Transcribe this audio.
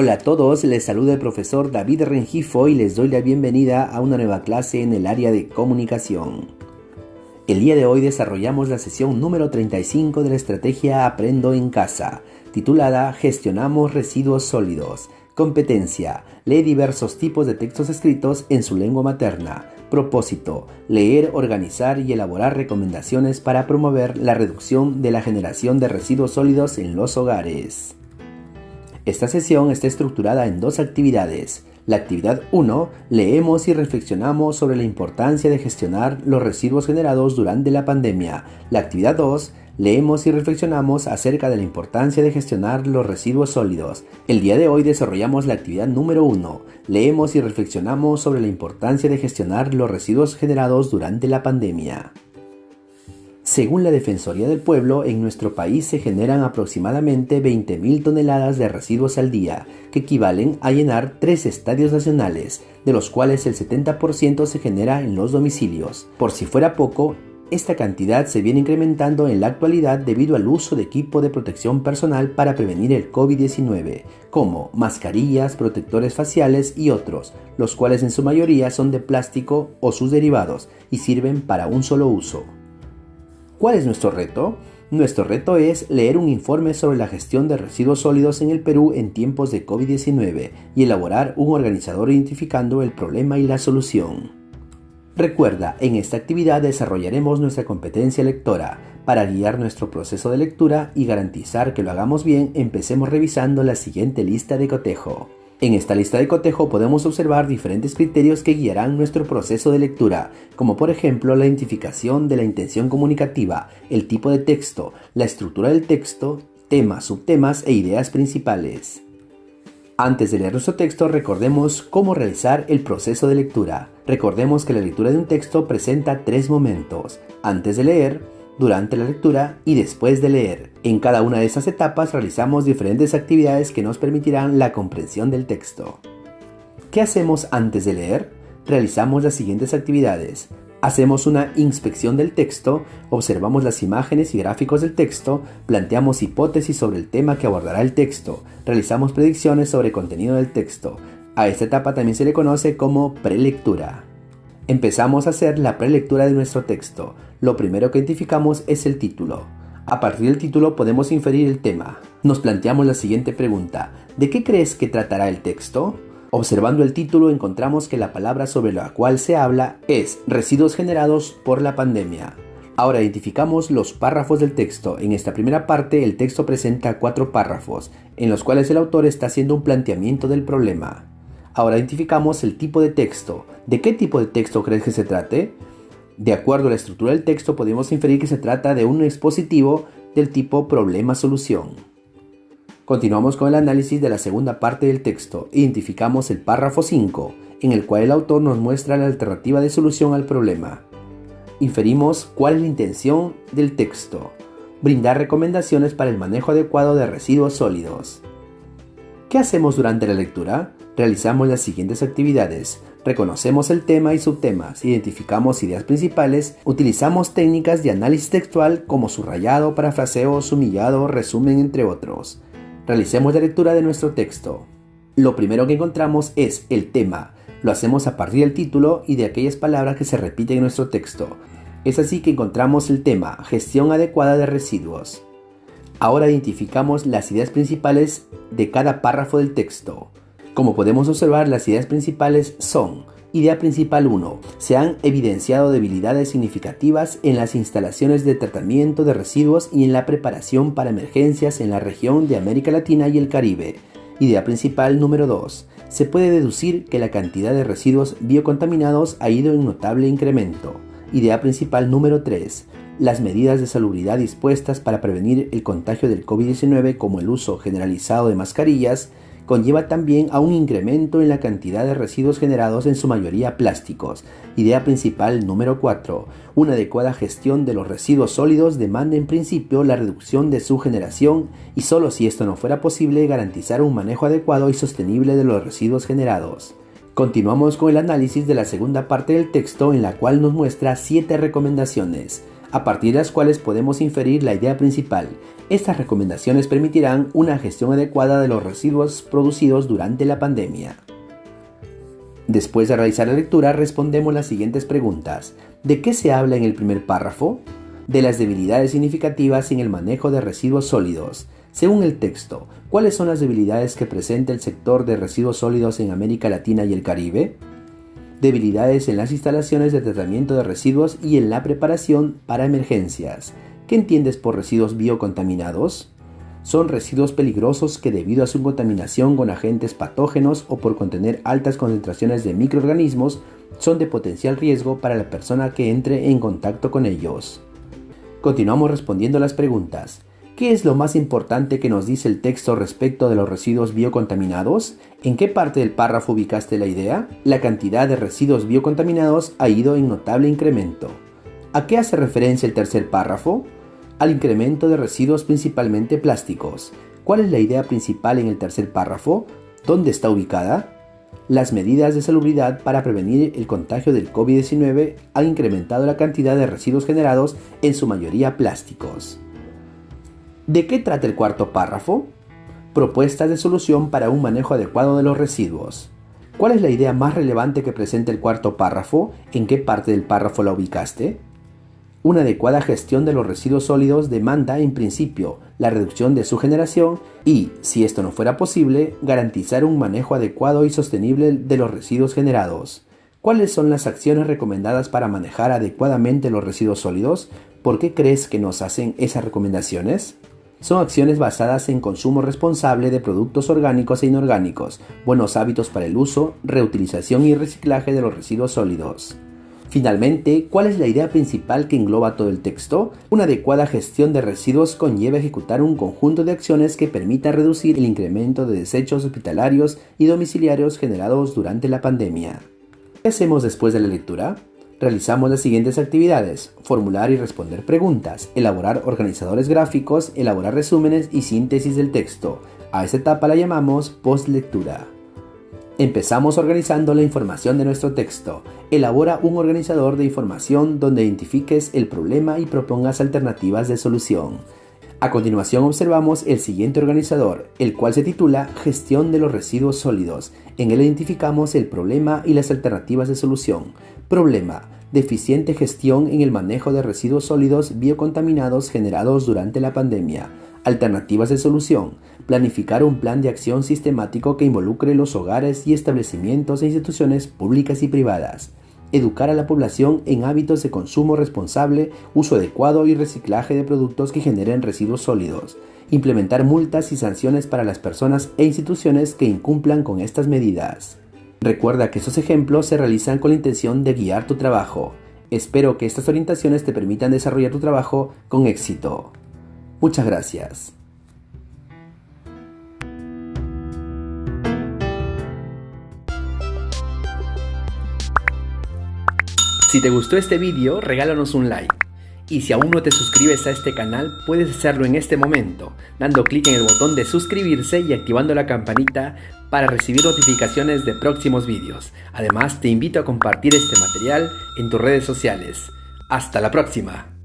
Hola a todos, les saluda el profesor David Rengifo y les doy la bienvenida a una nueva clase en el área de comunicación. El día de hoy desarrollamos la sesión número 35 de la estrategia Aprendo en Casa, titulada Gestionamos residuos sólidos. Competencia: lee diversos tipos de textos escritos en su lengua materna. Propósito: leer, organizar y elaborar recomendaciones para promover la reducción de la generación de residuos sólidos en los hogares. Esta sesión está estructurada en dos actividades. La actividad 1, leemos y reflexionamos sobre la importancia de gestionar los residuos generados durante la pandemia. La actividad 2, leemos y reflexionamos acerca de la importancia de gestionar los residuos sólidos. El día de hoy desarrollamos la actividad número 1, leemos y reflexionamos sobre la importancia de gestionar los residuos generados durante la pandemia. Según la Defensoría del Pueblo, en nuestro país se generan aproximadamente 20.000 toneladas de residuos al día, que equivalen a llenar 3 estadios nacionales, de los cuales el 70% se genera en los domicilios. Por si fuera poco, esta cantidad se viene incrementando en la actualidad debido al uso de equipo de protección personal para prevenir el COVID-19, como mascarillas, protectores faciales y otros, los cuales en su mayoría son de plástico o sus derivados y sirven para un solo uso. ¿Cuál es nuestro reto? Nuestro reto es leer un informe sobre la gestión de residuos sólidos en el Perú en tiempos de COVID-19 y elaborar un organizador identificando el problema y la solución. Recuerda, en esta actividad desarrollaremos nuestra competencia lectora. Para guiar nuestro proceso de lectura y garantizar que lo hagamos bien, empecemos revisando la siguiente lista de cotejo. En esta lista de cotejo podemos observar diferentes criterios que guiarán nuestro proceso de lectura, como por ejemplo la identificación de la intención comunicativa, el tipo de texto, la estructura del texto, temas, subtemas e ideas principales. Antes de leer nuestro texto, recordemos cómo realizar el proceso de lectura. Recordemos que la lectura de un texto presenta 3 momentos: antes de leer, durante la lectura y después de leer. En cada una de estas etapas realizamos diferentes actividades que nos permitirán la comprensión del texto. ¿Qué hacemos antes de leer? Realizamos las siguientes actividades. Hacemos una inspección del texto, observamos las imágenes y gráficos del texto, planteamos hipótesis sobre el tema que abordará el texto, realizamos predicciones sobre el contenido del texto. A esta etapa también se le conoce como prelectura. Empezamos a hacer la prelectura de nuestro texto. Lo primero que identificamos es el título. A partir del título podemos inferir el tema. Nos planteamos la siguiente pregunta: ¿de qué crees que tratará el texto? Observando el título encontramos que la palabra sobre la cual se habla es residuos generados por la pandemia. Ahora identificamos los párrafos del texto. En esta primera parte el texto presenta 4 párrafos, en los cuales el autor está haciendo un planteamiento del problema. Ahora identificamos el tipo de texto. ¿De qué tipo de texto crees que se trate? De acuerdo a la estructura del texto podemos inferir que se trata de un expositivo del tipo problema-solución. Continuamos con el análisis de la segunda parte del texto. Identificamos el párrafo 5, en el cual el autor nos muestra la alternativa de solución al problema. Inferimos cuál es la intención del texto: brindar recomendaciones para el manejo adecuado de residuos sólidos. ¿Qué hacemos durante la lectura? Realizamos las siguientes actividades. Reconocemos el tema y subtemas, identificamos ideas principales, utilizamos técnicas de análisis textual como subrayado, parafraseo, sumillado, resumen, entre otros. Realicemos la lectura de nuestro texto. Lo primero que encontramos es el tema. Lo hacemos a partir del título y de aquellas palabras que se repiten en nuestro texto. Es así que encontramos el tema: gestión adecuada de residuos. Ahora identificamos las ideas principales de cada párrafo del texto. Como podemos observar, las ideas principales son: idea principal 1. Se han evidenciado debilidades significativas en las instalaciones de tratamiento de residuos y en la preparación para emergencias en la región de América Latina y el Caribe. Idea principal número 2. Se puede deducir que la cantidad de residuos biocontaminados ha ido en notable incremento. Idea principal número 3. Las medidas de salubridad dispuestas para prevenir el contagio del COVID-19, como el uso generalizado de mascarillas, conlleva también a un incremento en la cantidad de residuos generados, en su mayoría plásticos. Idea principal número 4. Una adecuada gestión de los residuos sólidos demanda en principio la reducción de su generación y solo si esto no fuera posible garantizar un manejo adecuado y sostenible de los residuos generados. Continuamos con el análisis de la segunda parte del texto, en la cual nos muestra 7 recomendaciones. a partir de las cuales podemos inferir la idea principal. Estas recomendaciones permitirán una gestión adecuada de los residuos producidos durante la pandemia. Después de realizar la lectura, respondemos las siguientes preguntas. ¿De qué se habla en el primer párrafo? De las debilidades significativas en el manejo de residuos sólidos. Según el texto, ¿cuáles son las debilidades que presenta el sector de residuos sólidos en América Latina y el Caribe? Debilidades en las instalaciones de tratamiento de residuos y en la preparación para emergencias. ¿Qué entiendes por residuos biocontaminados? Son residuos peligrosos que debido a su contaminación con agentes patógenos o por contener altas concentraciones de microorganismos, son de potencial riesgo para la persona que entre en contacto con ellos. Continuamos respondiendo las preguntas. ¿Qué es lo más importante que nos dice el texto respecto de los residuos biocontaminados? ¿En qué parte del párrafo ubicaste la idea? La cantidad de residuos biocontaminados ha ido en notable incremento. ¿A qué hace referencia el tercer párrafo? Al incremento de residuos principalmente plásticos. ¿Cuál es la idea principal en el tercer párrafo? ¿Dónde está ubicada? Las medidas de salubridad para prevenir el contagio del COVID-19 han incrementado la cantidad de residuos generados, en su mayoría plásticos. ¿De qué trata el cuarto párrafo? Propuestas de solución para un manejo adecuado de los residuos. ¿Cuál es la idea más relevante que presenta el cuarto párrafo? ¿En qué parte del párrafo la ubicaste? Una adecuada gestión de los residuos sólidos demanda, en principio, la reducción de su generación y, si esto no fuera posible, garantizar un manejo adecuado y sostenible de los residuos generados. ¿Cuáles son las acciones recomendadas para manejar adecuadamente los residuos sólidos? ¿Por qué crees que nos hacen esas recomendaciones? Son acciones basadas en consumo responsable de productos orgánicos e inorgánicos, buenos hábitos para el uso, reutilización y reciclaje de los residuos sólidos. Finalmente, ¿cuál es la idea principal que engloba todo el texto? Una adecuada gestión de residuos conlleva ejecutar un conjunto de acciones que permita reducir el incremento de desechos hospitalarios y domiciliarios generados durante la pandemia. ¿Qué hacemos después de la lectura? Realizamos las siguientes actividades: formular y responder preguntas, elaborar organizadores gráficos, elaborar resúmenes y síntesis del texto. A esta etapa la llamamos postlectura. Empezamos organizando la información de nuestro texto. Elabora un organizador de información donde identifiques el problema y propongas alternativas de solución. A continuación observamos el siguiente organizador, el cual se titula Gestión de los residuos sólidos. En él identificamos el problema y las alternativas de solución. Problema: deficiente gestión en el manejo de residuos sólidos biocontaminados generados durante la pandemia. Alternativas de solución: planificar un plan de acción sistemático que involucre los hogares y establecimientos e instituciones públicas y privadas. Educar a la población en hábitos de consumo responsable, uso adecuado y reciclaje de productos que generen residuos sólidos. Implementar multas y sanciones para las personas e instituciones que incumplan con estas medidas. Recuerda que estos ejemplos se realizan con la intención de guiar tu trabajo. Espero que estas orientaciones te permitan desarrollar tu trabajo con éxito. Muchas gracias. Si te gustó este video, regálanos un like. Y si aún no te suscribes a este canal, puedes hacerlo en este momento, dando clic en el botón de suscribirse y activando la campanita para recibir notificaciones de próximos videos. Además, te invito a compartir este material en tus redes sociales. ¡Hasta la próxima!